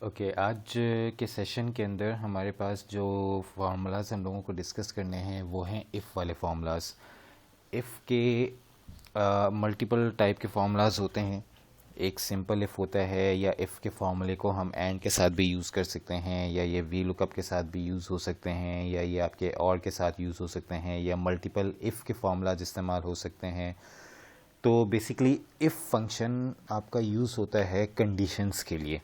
Okay आज के session के अंदर हमारे पास जो फार्मूलाज हम लोगों को डिस्कस करने हैं वो हैं इफ़ वाले फार्मूलाज। इफ़ के मल्टीपल टाइप के फार्मूलाज होते हैं। एक सिंपल इफ़ होता है, या इफ़ के फार्मूले को हम एंड के साथ भी यूज़ कर सकते हैं, या ये वी लुकअप के साथ भी यूज़ हो सकते हैं, या ये आपके और के साथ यूज़ हो सकते हैं, या मल्टीपल इफ़ के फार्मूलाज इस्तेमाल हो सकते हैं। तो बेसिकली इफ़ फंक्शन आपका यूज़ होता है कंडीशंस के लिए।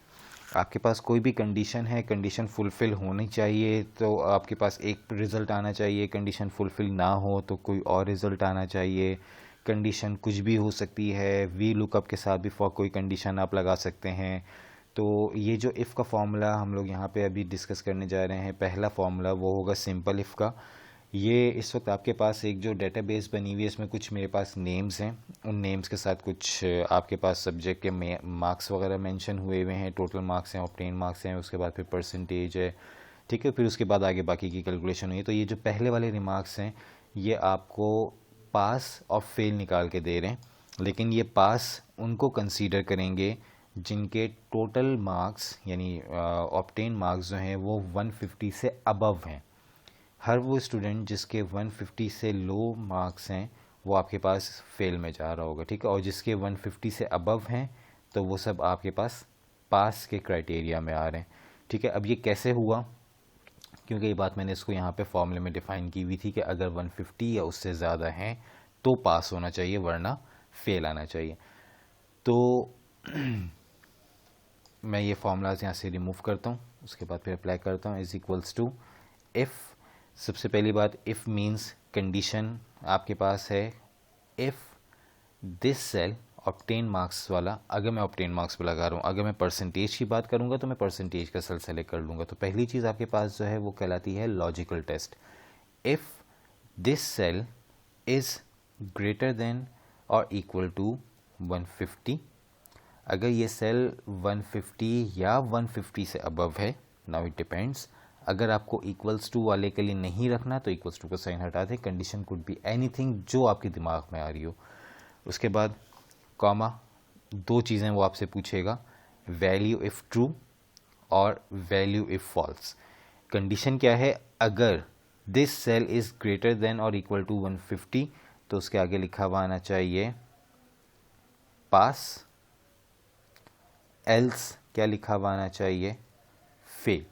आपके पास कोई भी कंडीशन है, कंडीशन फुलफ़िल होनी चाहिए तो आपके पास एक रिज़ल्ट आना चाहिए, कंडीशन फुलफ़िल ना हो तो कोई और रिज़ल्ट आना चाहिए। कंडीशन कुछ भी हो सकती है, वी लुकअप के साथ भी फॉर कोई कंडीशन आप लगा सकते हैं। तो ये जो इफ़ का फॉर्मूला हम लोग यहाँ पे अभी डिस्कस करने जा रहे हैं, पहला फॉर्मूला वो होगा सिंपल इफ़ का। ये इस वक्त आपके पास एक जो डेटाबेस बनी हुई है, इसमें कुछ मेरे पास नेम्स हैं। उन नेम्स के साथ कुछ आपके पास सब्जेक्ट के मार्क्स वगैरह मेंशन हुए हुए हैं, टोटल मार्क्स हैं, ऑब्टेन मार्क्स हैं, उसके बाद फिर परसेंटेज है, ठीक है। फिर उसके बाद आगे बाकी की कैलकुलेशन हुई है। तो ये जो पहले वाले रिमार्क्स हैं ये आपको पास और फेल निकाल के दे रहे हैं, लेकिन ये पास उनको कंसीडर करेंगे जिनके टोटल मार्क्स यानी ऑब्टेन मार्क्स जो हैं वो 150 से अबव हैं। हर वो स्टूडेंट जिसके 150 से लो मार्क्स हैं वो आपके पास फेल में जा रहा होगा, ठीक है। और जिसके 150 से अबव हैं तो वो सब आपके पास पास के क्राइटेरिया में आ रहे हैं, ठीक है। अब ये कैसे हुआ, क्योंकि ये बात मैंने इसको यहाँ पे फॉर्मूले में डिफ़ाइन की हुई थी कि अगर 150 या उससे ज़्यादा हैं तो पास होना चाहिए, वरना फेल आना चाहिए। तो मैं ये फार्मूलाज यहाँ से रिमूव करता हूँ, उसके बाद फिर अप्लाई करता हूँ। इज़ इक्वल्स टू इफ़, सबसे पहली बात इफ़ मीन्स कंडीशन आपके पास है if this cell obtain marks वाला। अगर मैं ऑब्टेन मार्क्स पर लगा रहा हूँ, अगर मैं परसेंटेज की बात करूँगा तो मैं परसेंटेज का सेल सेलेक्ट कर लूँगा। तो पहली चीज़ आपके पास जो है वो कहलाती है logical test. If this cell is greater than और इक्वल टू 150, अगर ये सेल 150 या 150 से अबव है, नाउ इट डिपेंड्स। अगर आपको इक्वल्स टू वाले के लिए नहीं रखना तो इक्वल्स टू का साइन हटा दें। कंडीशन कुड बी एनीथिंग जो आपके दिमाग में आ रही हो। उसके बाद कॉमा, दो चीज़ें वो आपसे पूछेगा, वैल्यू इफ़ ट्रू और वैल्यू इफ़ फॉल्स। कंडीशन क्या है, अगर this cell is greater than और इक्वल टू 150 तो उसके आगे लिखा हुआ आना चाहिए पास, एल्स क्या लिखा हुआ आना चाहिए, फेल।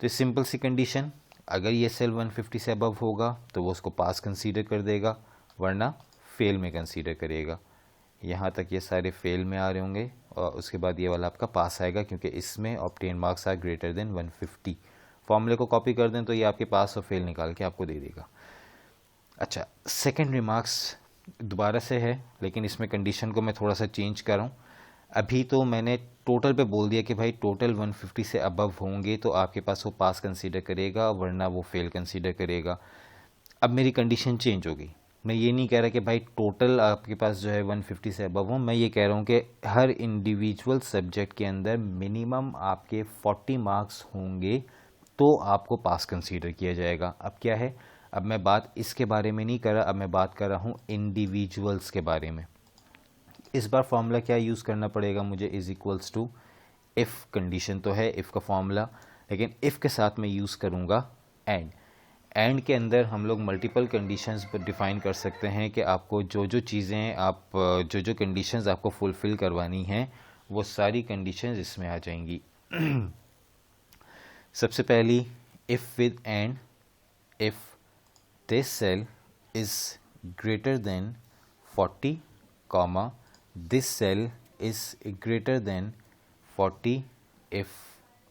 तो सिंपल सी कंडीशन, अगर ये सेल 150 से अबव होगा तो वो उसको पास कंसीडर कर देगा, वरना फेल में कंसीडर करेगा। यहाँ तक ये सारे फेल में आ रहे होंगे और उसके बाद ये वाला आपका पास आएगा, क्योंकि इसमें obtain marks are greater than 150। फॉर्मूले को कॉपी कर दें तो ये आपके पास और फेल निकाल के आपको दे देगा। अच्छा, सेकेंड रिमार्क्स दोबारा से है, लेकिन इसमें कंडीशन को मैं थोड़ा सा चेंज कर रहा हूँ। अभी तो मैंने टोटल पे बोल दिया कि भाई टोटल 150 से अबव होंगे तो आपके पास वो पास कंसीडर करेगा, वरना वो फेल कंसीडर करेगा। अब मेरी कंडीशन चेंज हो गई। मैं ये नहीं कह रहा कि भाई टोटल आपके पास जो है 150 से अबव हो, मैं ये कह रहा हूँ कि हर इंडिविजुअल सब्जेक्ट के अंदर मिनिमम आपके 40 मार्क्स होंगे तो आपको पास कंसीडर किया जाएगा। अब क्या है, अब मैं बात इसके बारे में नहीं कर रहा, अब मैं बात कर रहा हूँ इंडिविजुअल्स के बारे में। इस बार फॉर्मूला क्या यूज़ करना पड़ेगा मुझे, is equals to if. Condition तो है इफ़ का फॉर्मूला, लेकिन इफ़ के साथ मैं यूज़ करूँगा एंड। एंड के अंदर हम लोग मल्टीपल कंडीशंस पर डिफ़ाइन कर सकते हैं कि आपको जो जो चीज़ें जो जो कंडीशंस आपको फुलफ़िल करवानी हैं वो सारी कंडीशंस इसमें आ जाएंगी। सबसे पहली, if with and, if this cell is greater than 40 comma this cell is greater than 40 if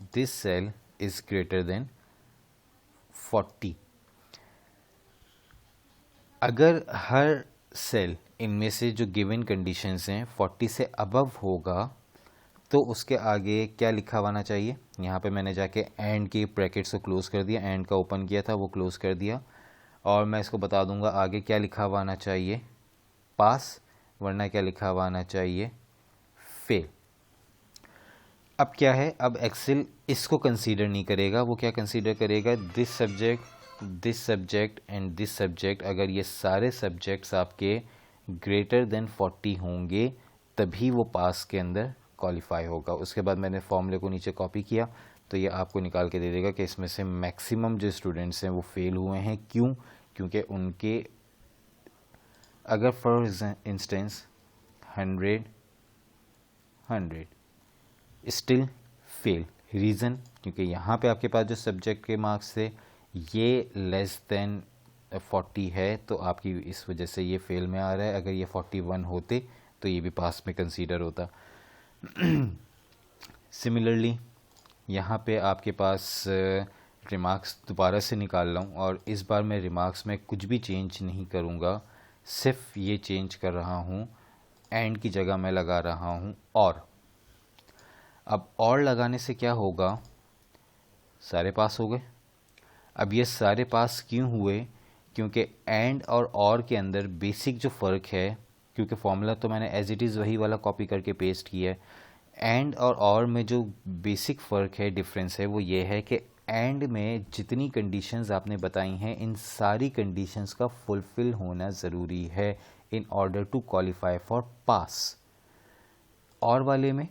this cell is greater than 40। अगर हर सेल इनमें से जो गिवन कंडीशंस हैं 40 से अबव होगा तो उसके आगे क्या लिखा हुआ आना चाहिए। यहाँ पे मैंने जाके एंड के ब्रैकेट्स को क्लोज़ कर दिया, एंड का ओपन किया था वो क्लोज़ कर दिया, और मैं इसको बता दूंगा आगे क्या लिखा हुआ आना चाहिए, पास, वरना क्या लिखा हुआ आना चाहिए, फेल। अब क्या है, अब एक्सेल इसको कंसीडर नहीं करेगा, वो क्या कंसीडर करेगा, this subject and this subject. अगर ये सारे सब्जेक्ट्स आपके ग्रेटर देन 40 होंगे तभी वो पास के अंदर क्वालिफाई होगा। उसके बाद मैंने फॉर्मूले को नीचे कॉपी किया तो ये आपको निकाल के दे देगा कि इसमें से मैक्सिमम जो स्टूडेंट्स हैं वो फेल हुए हैं। क्यों? क्योंकि उनके अगर for instance 100 still fail. Reason? क्योंकि यहाँ पे आपके पास जो सब्जेक्ट के मार्क्स थे ये लेस देन 40 है तो आपकी इस वजह से ये फेल में आ रहा है। अगर ये 41 होते तो ये भी पास में कंसीडर होता। सिमिलरली यहाँ पे आपके पास रिमार्क्स दोबारा से निकाल रहा हूँ और इस बार मैं रिमार्क्स में कुछ भी चेंज नहीं करूँगा, सिर्फ ये चेंज कर रहा हूँ एंड की जगह मैं लगा रहा हूँ और। अब और लगाने से क्या होगा? सारे पास हो गए। अब ये सारे पास क्यों हुए? क्योंकि एंड और के अंदर बेसिक जो फ़र्क है, क्योंकि फॉर्मूला तो मैंने एज इट इज़ वही वाला कॉपी करके पेस्ट किया है, एंड और में जो बेसिक फ़र्क है, डिफरेंस है, वो ये है कि एंड में जितनी कंडीशंस आपने बताई हैं इन सारी कंडीशंस का फुलफ़िल होना ज़रूरी है in order to qualify for pass. और वाले में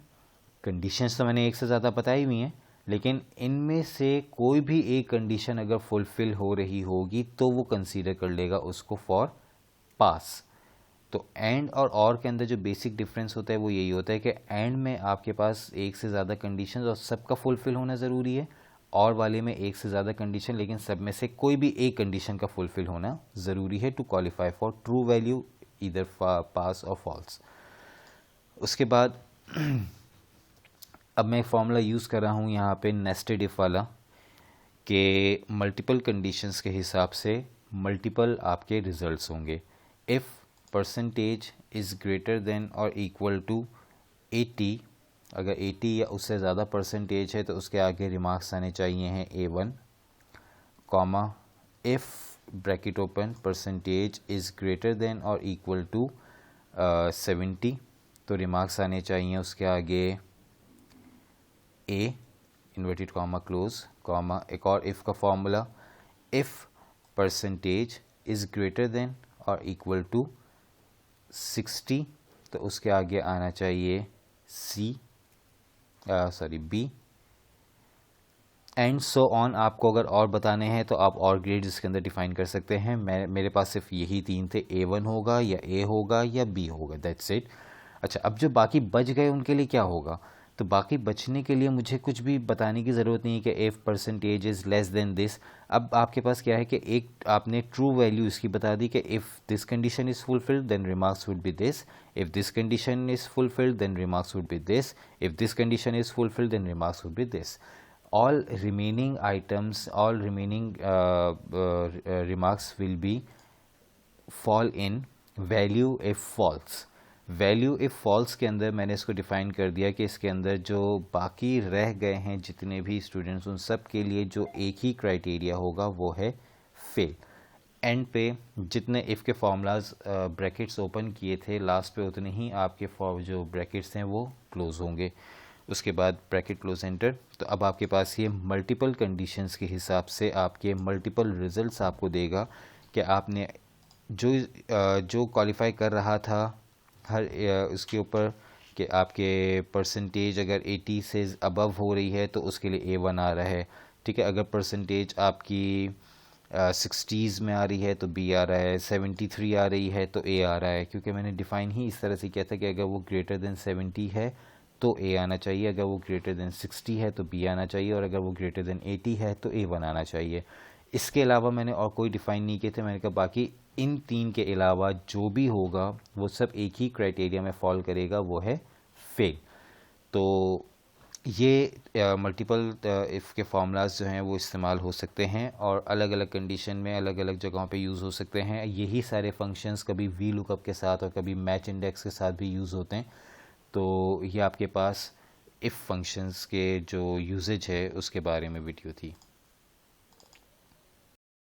कंडीशंस तो मैंने एक से ज़्यादा बताई हुई हैं, लेकिन इनमें से कोई भी एक कंडीशन अगर फुलफ़िल हो रही होगी तो वो कंसीडर कर लेगा उसको फॉर पास। तो एंड और के अंदर जो बेसिक डिफरेंस होता है वो यही होता है कि एंड में आपके पास एक से ज़्यादा कंडीशंस और सबका फुलफ़िल होना ज़रूरी है, और वाले में एक से ज़्यादा कंडीशन लेकिन सब में से कोई भी एक कंडीशन का फुलफ़िल होना ज़रूरी है to qualify for true value इधर पास और फॉल्स। उसके बाद अब मैं फार्मूला यूज़ कर रहा हूँ यहाँ पे नेस्टेड इफ़ वाला, कि मल्टीपल कंडीशंस के हिसाब से मल्टीपल आपके रिजल्ट्स होंगे। If percentage is greater than और इक्वल टू 80, अगर 80 या उससे ज़्यादा परसेंटेज है तो उसके आगे रिमार्क्स आने चाहिए हैं A1, comma if bracket open percentage is greater than और इक्वल टू 70 तो रिमार्क्स आने चाहिए उसके आगे A inverted comma close, comma एक और इफ़ का formula, if percentage is greater than और इक्वल टू 60 तो उसके आगे आना चाहिए B, एंड सो ऑन। आपको अगर और बताने हैं तो आप और ग्रेड्स इसके अंदर डिफाइन कर सकते हैं। मेरे पास सिर्फ यही 3 थे, A1 होगा या A होगा या B होगा, दैट्स इट। अच्छा, अब जो बाकी बच गए उनके लिए क्या होगा? तो बाकी बचने के लिए मुझे कुछ भी बताने की ज़रूरत नहीं है कि if percentage is less than this. अब आपके पास क्या है कि एक आपने ट्रू वैल्यू इसकी बता दी कि if this condition is fulfilled then remarks would be this, if this condition is fulfilled then remarks would be this, if this condition is fulfilled then remarks would be this. All remaining items, all remaining remarks will be fall in value if false। Value if false के अंदर मैंने इसको define कर दिया कि इसके अंदर जो बाकी रह गए हैं जितने भी स्टूडेंट्स उन सब के लिए जो एक ही क्राइटेरिया होगा वो है फेल। एंड पे जितने इफ़ के फार्मूलाज ब्रैकेट्स ओपन किए थे लास्ट पे उतने ही आपके जो ब्रैकेट्स हैं वो क्लोज़ होंगे। उसके बाद ब्रैकेट क्लोज एंटर। तो अब आपके पास ये मल्टीपल कंडीशंस के हिसाब से आपके मल्टीपल रिजल्ट्स आपको देगा कि आपने जो क्वालिफाई कर रहा था हर उसके ऊपर कि आपके परसेंटेज अगर 80 से अबव हो रही है तो उसके लिए A1 आ रहा है, ठीक है। अगर परसेंटेज आपकी 60s में आ रही है तो B आ रहा है, 73 आ रही है तो A आ रहा है, क्योंकि मैंने डिफ़ाइन ही इस तरह से किया था कि अगर वो ग्रेटर देन 70 है तो A आना चाहिए, अगर वो ग्रेटर देन 60 है तो B आना चाहिए, और अगर वो ग्रेटर देन 80 है तो A1 आना चाहिए। इसके अलावा मैंने और कोई डिफ़ाइन नहीं किए थे। मैंने कहा बाकी इन 3 के अलावा जो भी होगा वो सब एक ही क्राइटेरिया में फॉल करेगा, वो है फेल। तो ये मल्टीपल इफ़ के फार्मूलाज जो हैं वो इस्तेमाल हो सकते हैं और अलग अलग कंडीशन में अलग अलग जगहों पे यूज़ हो सकते हैं। यही सारे फंक्शंस कभी वी लुकअप के साथ और कभी मैच इंडेक्स के साथ भी यूज़ होते हैं। तो ये आपके पास इफ़ फंक्शंस के जो यूजेज है उसके बारे में वीडियो थी।